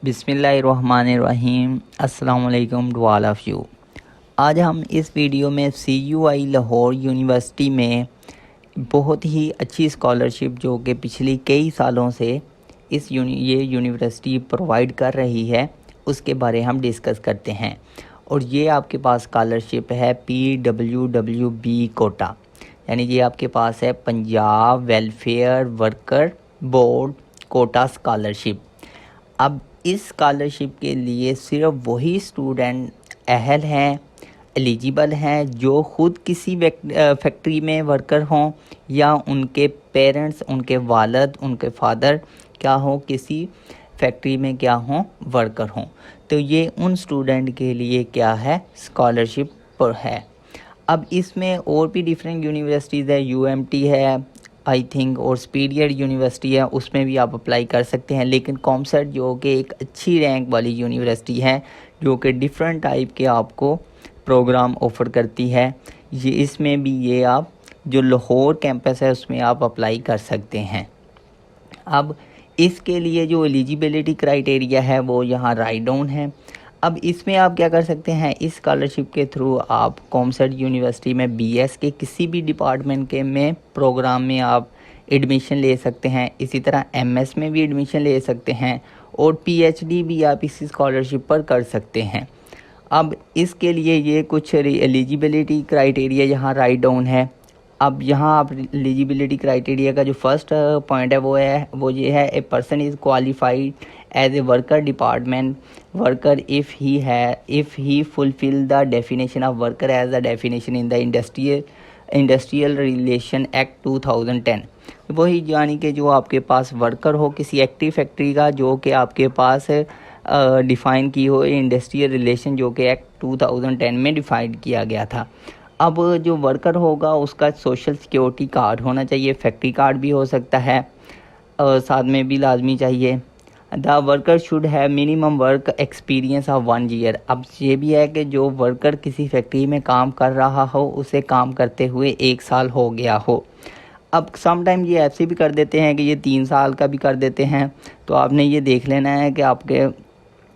बिस्मिल्लाहिर्रहमानिर्रहीम। अस्सलाम वालेकुम टू ऑल ऑफ़ यू। आज हम इस वीडियो में CUI लाहौर यूनिवर्सिटी में बहुत ही अच्छी स्कॉलरशिप जो कि पिछली कई सालों से ये यूनिवर्सिटी प्रोवाइड कर रही है उसके बारे हम डिस्कस करते हैं। और ये आपके पास स्कॉलरशिप है PWWB कोटा, यानी ये आपके पास है Punjab welfare worker board quota scholarship. अब इस स्कॉलरशिप के लिए सिर्फ वही स्टूडेंट अहल हैं, एलिजिबल हैं जो ख़ुद किसी फैक्ट्री में वर्कर हों या उनके पेरेंट्स, उनके वालिद, उनके फादर क्या हो किसी फैक्ट्री में क्या हों वर्कर हों। तो ये उन स्टूडेंट के लिए क्या है स्कॉलरशिप पर है। अब इसमें और भी डिफरेंट यूनिवर्सिटीज़ है, UMT है आई थिंक और स्पीडियर यूनिवर्सिटी है, उसमें भी आप अप्लाई कर सकते हैं। लेकिन कॉमसेट जो कि एक अच्छी रैंक वाली यूनिवर्सिटी है जो कि डिफरेंट टाइप के आपको प्रोग्राम ऑफ़र करती है, ये इसमें भी ये आप जो लाहौर कैंपस है उसमें आप अप्लाई कर सकते हैं। अब इसके लिए जो एलिजिबिलिटी क्राइटेरिया है वो यहाँ राइट डाउन है। अब इसमें आप क्या कर सकते हैं, इस स्कॉलरशिप के थ्रू आप कॉमसेट यूनिवर्सिटी में BS के किसी भी डिपार्टमेंट के में प्रोग्राम में आप एडमिशन ले सकते हैं। इसी तरह MS में भी एडमिशन ले सकते हैं और PhD भी आप इसी स्कॉलरशिप पर कर सकते हैं। अब इसके लिए ये कुछ एलिजिबिलिटी क्राइटेरिया यहाँ राइट डाउन है। अब यहाँ आप एलिजिबिलिटी क्राइटेरिया का जो फर्स्ट पॉइंट है वो ये है, a person is qualified as a worker department worker if he fulfil the definition of worker as the definition in the industrial relation act 2010। वही यानी कि जो आपके पास वर्कर हो किसी एक्टिव फैक्ट्री का जो कि आपके पास डिफ़ाइन की हो इंडस्ट्रियल रिलेशन जो कि एक्ट 2010 में डिफ़ाइन किया गया था। अब जो वर्कर होगा उसका सोशल सिक्योरिटी कार्ड होना चाहिए, फैक्ट्री कार्ड भी हो सकता है, साथ में भी लाजमी चाहिए। The worker should have minimum work experience of 1 year. अब ये भी है कि जो वर्कर किसी फैक्ट्री में काम कर रहा हो उसे काम करते हुए 1 साल हो गया हो। अब समटाइम ये ऐसे भी कर देते हैं कि ये 3 साल का भी कर देते हैं, तो आपने ये देख लेना है कि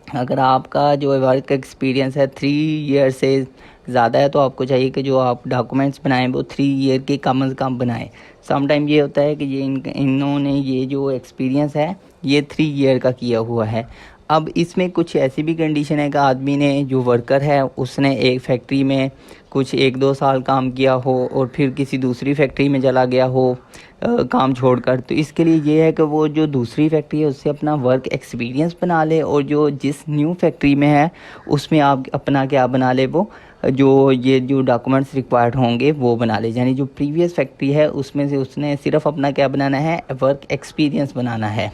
अगर आपका जो वर्क एक्सपीरियंस है 3 ईयर से ज़्यादा है तो आपको चाहिए कि जो आप डॉक्यूमेंट्स बनाएं वो 3 ईयर के कम से कम बनाएं। समटाइम ये होता है कि ये इन्होंने ये जो एक्सपीरियंस है ये 3 ईयर का किया हुआ है। अब इसमें कुछ ऐसी भी कंडीशन है कि आदमी ने जो वर्कर है उसने एक फैक्ट्री में कुछ 1-2 साल काम किया हो और फिर किसी दूसरी फैक्ट्री में चला गया हो काम छोड़कर, तो इसके लिए ये है कि वो जो दूसरी फैक्ट्री है उससे अपना वर्क एक्सपीरियंस बना ले और जो जिस न्यू फैक्ट्री में है उसमें आप अपना क्या बना ले, वो जो डॉक्यूमेंट्स रिक्वायर्ड होंगे वो बना ले। यानी जो प्रीवियस फैक्ट्री है उसमें से उसने सिर्फ अपना क्या बनाना है, वर्क एक्सपीरियंस बनाना है।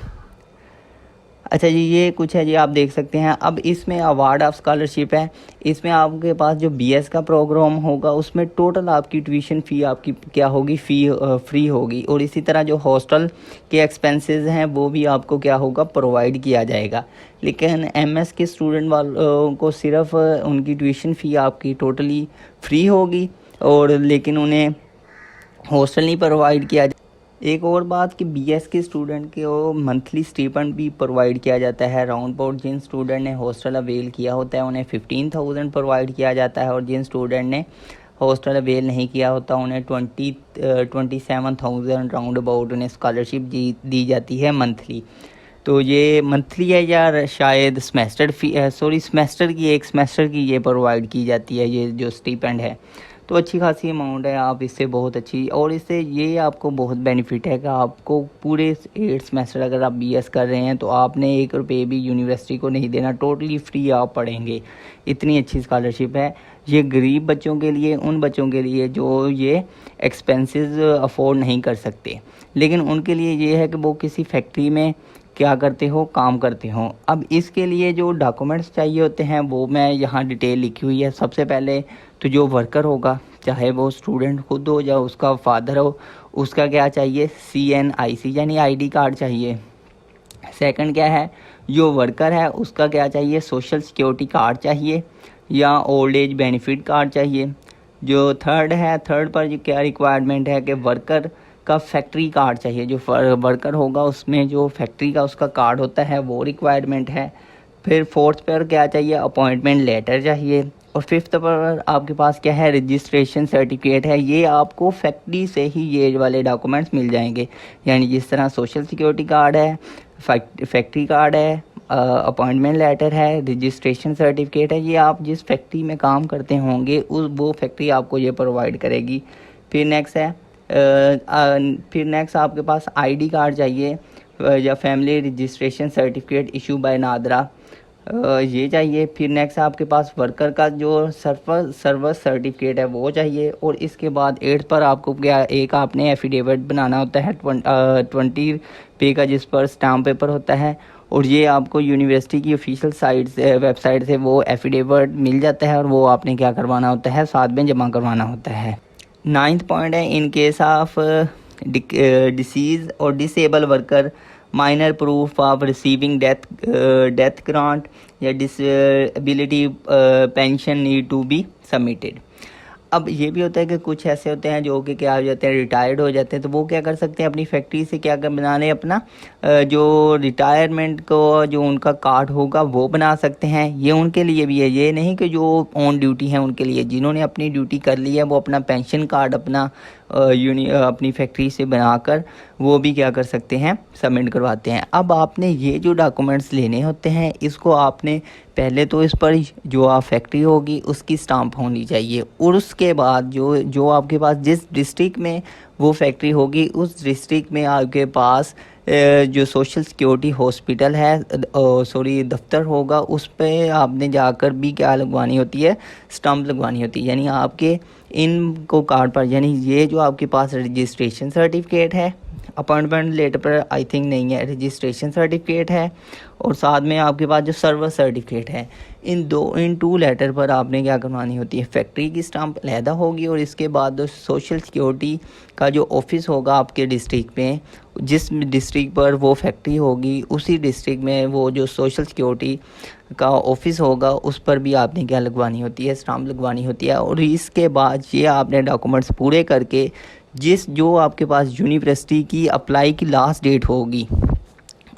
अच्छा जी, ये कुछ है जी आप देख सकते हैं। अब इसमें अवार्ड ऑफ स्कॉलरशिप है, इसमें आपके पास जो BS का प्रोग्राम होगा उसमें टोटल आपकी ट्यूशन फ़ी आपकी क्या होगी, फ्री होगी। और इसी तरह जो हॉस्टल के एक्सपेंसेस हैं वो भी आपको क्या होगा प्रोवाइड किया जाएगा। लेकिन MS के स्टूडेंट वालों को सिर्फ उनकी ट्यूशन फ़ी आपकी टोटली फ्री होगी और लेकिन उन्हें हॉस्टल नहीं प्रोवाइड किया। एक और बात कि BS के स्टूडेंट को मंथली स्टीपेंड भी प्रोवाइड किया जाता है। राउंड अबाउट जिन स्टूडेंट ने हॉस्टल अवेल किया होता है उन्हें 15,000 प्रोवाइड किया जाता है और जिन स्टूडेंट ने हॉस्टल अवेल नहीं किया होता उन्हें 27,000 राउंड अबाउट उन्हें स्कॉलरशिप दी जाती है मंथली। तो ये मंथली है या शायद सेमेस्टर एक सेमेस्टर की ये प्रोवाइड की जाती है ये जो स्टीपेंड है। तो अच्छी खासी अमाउंट है, आप इससे बहुत अच्छी और इससे ये आपको बहुत बेनिफिट है कि आपको पूरे 8 सेमेस्टर अगर आप BS कर रहे हैं तो आपने 1 रुपये भी यूनिवर्सिटी को नहीं देना, टोटली फ्री आप पढ़ेंगे। इतनी अच्छी स्कॉलरशिप है ये गरीब बच्चों के लिए, उन बच्चों के लिए जो ये एक्सपेंसेस अफोर्ड नहीं कर सकते, लेकिन उनके लिए ये है कि वो किसी फैक्ट्री में क्या करते हो, काम करते हो। अब इसके लिए जो डॉक्यूमेंट्स चाहिए होते हैं वो मैं यहाँ डिटेल लिखी हुई है। सबसे पहले तो जो वर्कर होगा चाहे वो स्टूडेंट खुद हो या उसका फादर हो, उसका क्या चाहिए, CNIC यानी ID कार्ड चाहिए। सेकंड क्या है, जो वर्कर है उसका क्या चाहिए, सोशल सिक्योरिटी कार्ड चाहिए या ओल्ड एज बेनिफिट कार्ड चाहिए। जो थर्ड पर जो क्या रिक्वायरमेंट है कि वर्कर का फैक्ट्री कार्ड चाहिए। जो वर्कर होगा उसमें जो फैक्ट्री का उसका कार्ड होता है वो रिक्वायरमेंट है। फिर फोर्थ पर क्या चाहिए, अपॉइंटमेंट लेटर चाहिए। और फिफ्थ पर आपके पास क्या है, रजिस्ट्रेशन सर्टिफिकेट है। ये आपको फैक्ट्री से ही ये वाले डॉक्यूमेंट्स मिल जाएंगे, यानी जिस तरह सोशल सिक्योरिटी कार्ड है, फैक्ट्री कार्ड है, अपॉइंटमेंट लेटर है, रजिस्ट्रेशन सर्टिफिकेट है। ये आप जिस फैक्ट्री में काम करते होंगे वो फैक्ट्री आपको ये प्रोवाइड करेगी। फिर नेक्स्ट है फिर नेक्स्ट आपके पास आईडी कार्ड चाहिए या family registration certificate issue bye NADRA, ये चाहिए। फिर नेक्स्ट आपके पास वर्कर का जो सर्विस सर्टिफिकेट है वो चाहिए। और इसके बाद 8 पर आपको क्या, एक आपने एफिडेविट बनाना होता है 20 पे का, जिस पर स्टाम्प पेपर होता है। और ये आपको यूनिवर्सिटी की ऑफिशियल साइट से, वेबसाइट से वो एफिडेविट मिल जाता है और वो आपने क्या करवाना होता है, साथ में जमा करवाना होता है। 9th पॉइंट है, इन केस ऑफ डिसीज़ और disable worker minor proof of receiving death grant या disability pension need to be submitted. अब ये भी होता है कि कुछ ऐसे होते हैं जो कि क्या हो जाते हैं, रिटायर्ड हो जाते हैं, तो वो क्या कर सकते हैं, अपनी फैक्ट्री से क्या कर बना लें, अपना जो रिटायरमेंट को जो उनका कार्ड होगा वो बना सकते हैं। ये उनके लिए भी है, ये नहीं कि जो ऑन ड्यूटी हैं उनके लिए। जिन्होंने अपनी ड्यूटी कर ली है वो अपना पेंशन कार्ड अपना अपनी फैक्ट्री से बनाकर वो भी क्या कर सकते हैं, सबमिट करवाते हैं। अब आपने ये जो डॉक्यूमेंट्स लेने होते हैं, इसको आपने पहले तो इस पर जो आप फैक्ट्री होगी उसकी स्टाम्प होनी चाहिए। और उसके बाद जो आपके पास जिस डिस्ट्रिक्ट में वो फैक्ट्री होगी उस डिस्ट्रिक्ट में आपके पास जो सोशल सिक्योरिटी हॉस्पिटल है, दफ्तर होगा, उस पे आपने जाकर भी क्या लगवानी होती है, स्टम्प लगवानी होती है। यानी आपके इनको कार्ड पर, यानी ये जो आपके पास रजिस्ट्रेशन सर्टिफिकेट है, अपॉइंटमेंट लेटर पर आई थिंक नहीं है, रजिस्ट्रेशन सर्टिफिकेट है और साथ में आपके पास जो सर्विस सर्टिफिकेट है, इन टू लेटर पर आपने क्या करवानी होती है, फैक्ट्री की स्टाम्प अलहदा होगी। और इसके बाद सोशल सिक्योरिटी का जो ऑफिस होगा आपके डिस्ट्रिक्ट में, जिस डिस्ट्रिक्ट पर वो फैक्ट्री होगी उसी डिस्ट्रिक्ट में वो जो सोशल सिक्योरिटी का ऑफिस होगा उस पर भी आपने क्या लगवानी होती है, स्टाम्प लगवानी होती है। और इसके बाद ये आपने डॉक्यूमेंट्स पूरे करके जो आपके पास यूनिवर्सिटी की अप्लाई की लास्ट डेट होगी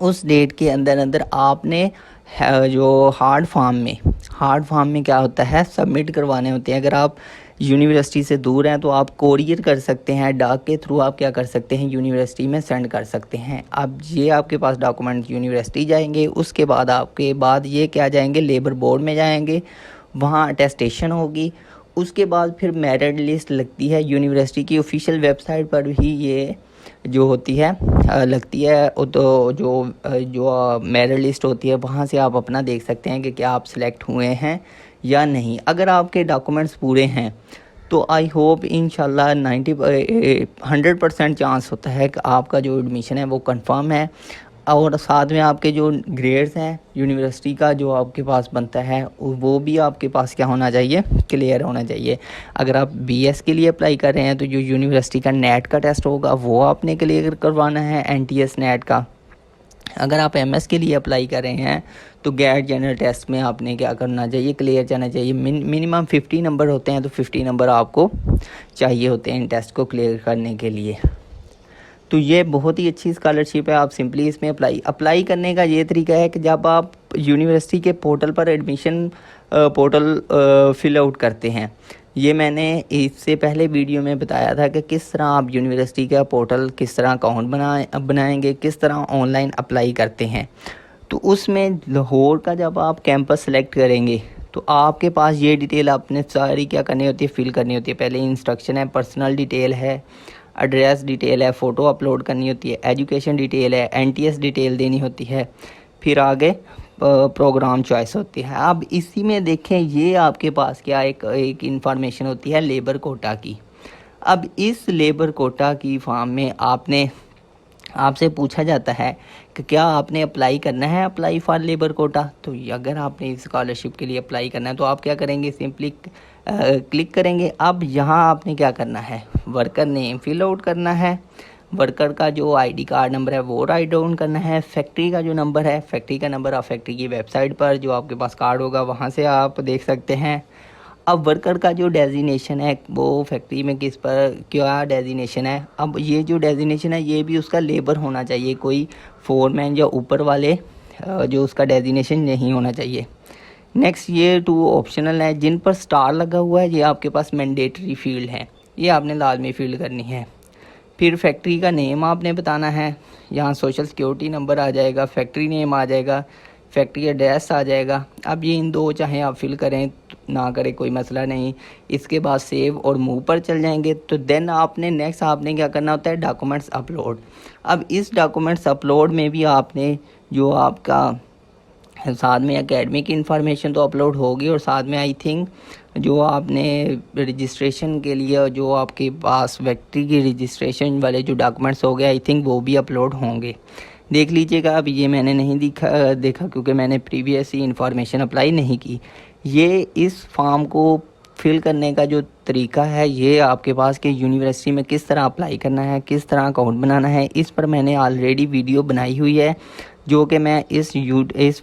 उस डेट के अंदर आपने जो हार्ड फॉर्म में क्या होता है, सबमिट करवाने होते हैं। अगर आप यूनिवर्सिटी से दूर हैं तो आप कोरियर कर सकते हैं, डाक के थ्रू आप क्या कर सकते हैं, यूनिवर्सिटी में सेंड कर सकते हैं। अब ये आपके पास डॉक्यूमेंट यूनिवर्सिटी जाएंगे, उसके बाद आपके बाद ये क्या जाएंगे, लेबर बोर्ड में जाएंगे, वहाँ अटेस्टेशन होगी। उसके बाद फिर मेरिट लिस्ट लगती है यूनिवर्सिटी की ऑफिशियल वेबसाइट पर ही, ये जो होती है लगती है। तो जो मेरिट लिस्ट होती है वहाँ से आप अपना देख सकते हैं कि क्या आप सिलेक्ट हुए हैं या नहीं। अगर आपके डॉक्यूमेंट्स पूरे हैं तो आई होप इंशाल्लाह 100% चांस होता है कि आपका जो एडमिशन है वो कंफर्म है। और साथ में आपके जो ग्रेड्स हैं यूनिवर्सिटी का जो आपके पास बनता है वो भी आपके पास क्या होना चाहिए, क्लियर होना चाहिए। अगर आप बीएस के लिए अप्लाई कर रहे हैं तो जो यूनिवर्सिटी का नेट का टेस्ट होगा वो आपने क्लियर करवाना है, एनटीएस नेट का। अगर आप एमएस के लिए अप्लाई कर रहे हैं तो गेट जनरल टेस्ट में आपने क्या करना चाहिए, क्लियर जाना चाहिए। मिनिमम 50 नंबर होते हैं, तो 50 नंबर आपको चाहिए होते हैं इन टेस्ट को क्लियर करने के लिए। तो ये बहुत ही अच्छी स्कॉलरशिप है। आप सिंपली इसमें अप्लाई करने का ये तरीका है कि जब आप यूनिवर्सिटी के पोर्टल पर एडमिशन पोर्टल फिल आउट करते हैं, ये मैंने इससे पहले वीडियो में बताया था कि किस तरह आप यूनिवर्सिटी का पोर्टल, किस तरह अकाउंट बनाएंगे, किस तरह ऑनलाइन अप्लाई करते हैं। तो उसमें लाहौर का जब आप कैंपस सेलेक्ट करेंगे तो आपके पास ये डिटेल आपने सारी क्या करनी होती है, फिल करनी होती है। पहले इंस्ट्रक्शन है, पर्सनल डिटेल है, एड्रेस डिटेल है, फ़ोटो अपलोड करनी होती है, एजुकेशन डिटेल है, एनटीएस डिटेल देनी होती है, फिर आगे प्रोग्राम चॉइस होती है। अब इसी में देखें ये आपके पास क्या एक इंफॉर्मेशन होती है लेबर कोटा की। अब इस लेबर कोटा की फॉर्म में आपसे पूछा जाता है कि क्या आपने अप्लाई करना है, अप्लाई फॉर लेबर कोटा। तो अगर आपने इस स्कॉलरशिप के लिए अप्लाई करना है तो आप क्या करेंगे, सिंपली क्लिक करेंगे। अब यहाँ आपने क्या करना है, वर्कर नेम फिल आउट करना है, वर्कर का जो आईडी कार्ड नंबर है वो राइट डाउन करना है, फैक्ट्री का जो नंबर है, फैक्ट्री का नंबर आप फैक्ट्री की वेबसाइट पर जो आपके पास कार्ड होगा वहाँ से आप देख सकते हैं। अब वर्कर का जो डेजिनेशन है वो फैक्ट्री में किस पर क्या डेजिनेशन है। अब ये जो डेजिनेशन है ये भी उसका लेबर होना चाहिए, कोई फोरमैन या ऊपर वाले जो उसका डेजिग्नेशन नहीं होना चाहिए। नेक्स्ट ये 2 ऑप्शनल है। जिन पर स्टार लगा हुआ है ये आपके पास मैंडेटरी फील्ड है, ये आपने लाजमी फील्ड करनी है। फिर फैक्ट्री का नेम आपने बताना है, यहाँ सोशल सिक्योरिटी नंबर आ जाएगा, फैक्ट्री नेम आ जाएगा, फैक्ट्री एड्रेस आ जाएगा। अब ये इन 2 चाहे आप फिल करें ना करें कोई मसला नहीं। इसके बाद सेव और मूव पर चल जाएंगे। तो देन आपने नेक्स्ट आपने क्या करना होता है, डॉक्यूमेंट्स अपलोड। अब इस डॉक्यूमेंट्स अपलोड में भी आपने जो आपका साथ में एकेडमिक इंफॉर्मेशन तो अपलोड होगी, और साथ में आई थिंक जो आपने रजिस्ट्रेशन के लिए जो आपके पास फैक्ट्री की रजिस्ट्रेशन वाले जो डॉक्यूमेंट्स हो गए आई थिंक वो भी अपलोड होंगे। देख लीजिएगा। अब ये मैंने नहीं देखा क्योंकि मैंने प्रीवियस ही इंफॉर्मेशन अप्लाई नहीं की। ये इस फॉर्म को फिल करने का जो तरीका है ये आपके पास कि यूनिवर्सिटी में किस तरह अप्लाई करना है, किस तरह अकाउंट बनाना है, इस पर मैंने ऑलरेडी वीडियो बनाई हुई है जो कि मैं इस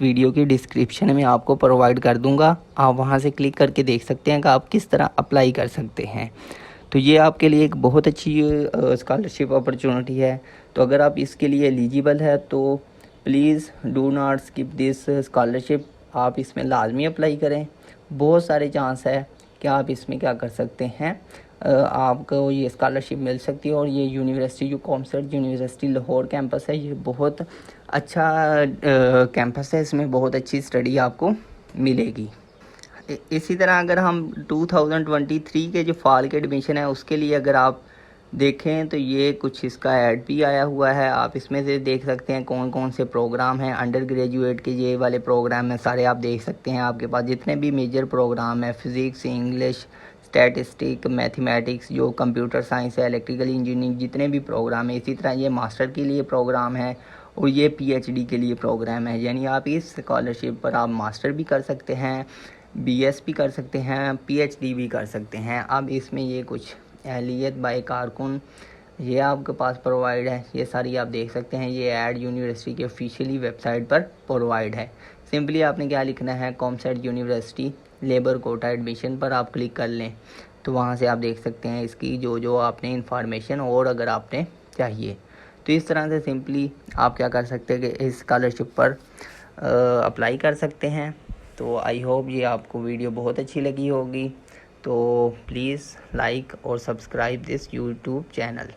वीडियो की डिस्क्रिप्शन में आपको प्रोवाइड कर दूंगा। आप वहां से क्लिक करके देख सकते हैं कि आप किस तरह अप्लाई कर सकते हैं। तो ये आपके लिए एक बहुत अच्छी स्कॉलरशिप अपॉर्चुनिटी है। तो अगर आप इसके लिए एलिजिबल है तो please do not skip this scholarship. आप इसमें लाजमी अप्लाई करें। बहुत सारे चांस है कि आप इसमें क्या कर सकते हैं, आपको ये स्कॉलरशिप मिल सकती है। और ये यूनिवर्सिटी जो कॉमर्स यूनिवर्सिटी लाहौर कैंपस है ये बहुत अच्छा कैंपस है, इसमें बहुत अच्छी स्टडी आपको मिलेगी। इसी तरह अगर हम 2023 के जो फॉल के एडमिशन है उसके लिए अगर आप देखें तो ये कुछ इसका ऐड भी आया हुआ है। आप इसमें से देख सकते हैं कौन कौन से प्रोग्राम हैं। अंडर ग्रेजुएट के ये वाले प्रोग्राम हैं सारे आप देख सकते हैं। आपके पास जितने भी मेजर प्रोग्राम है, फिज़िक्स, इंग्लिश, स्टैटिस्टिक, मैथमेटिक्स, जो कंप्यूटर साइंस है, इलेक्ट्रिकल इंजीनियरिंग, जितने भी प्रोग्राम है। इसी तरह ये मास्टर के लिए प्रोग्राम है और ये पीएचडी के लिए प्रोग्राम है। यानी आप इस स्कॉलरशिप पर आप मास्टर भी कर सकते हैं, बीएस भी कर सकते हैं, पीएचडी भी कर सकते हैं। अब इसमें ये कुछ एहलियत बाय कारकुन ये आपके पास प्रोवाइड है, ये सारी आप देख सकते हैं। ये ऐड यूनिवर्सिटी के ऑफिशियली वेबसाइट पर प्रोवाइड है। सिंपली आपने क्या लिखना है, commerce university labour quota admission पर आप क्लिक कर लें तो वहाँ से आप देख सकते हैं इसकी जो जो आपने इंफॉर्मेशन और अगर आपने चाहिए तो इस तरह से सिंपली आप क्या कर सकते हैं कि इस स्कॉलरशिप पर अप्लाई कर सकते हैं। तो आई होप ये आपको वीडियो बहुत अच्छी लगी होगी। तो प्लीज़ लाइक और सब्सक्राइब दिस यूट्यूब चैनल।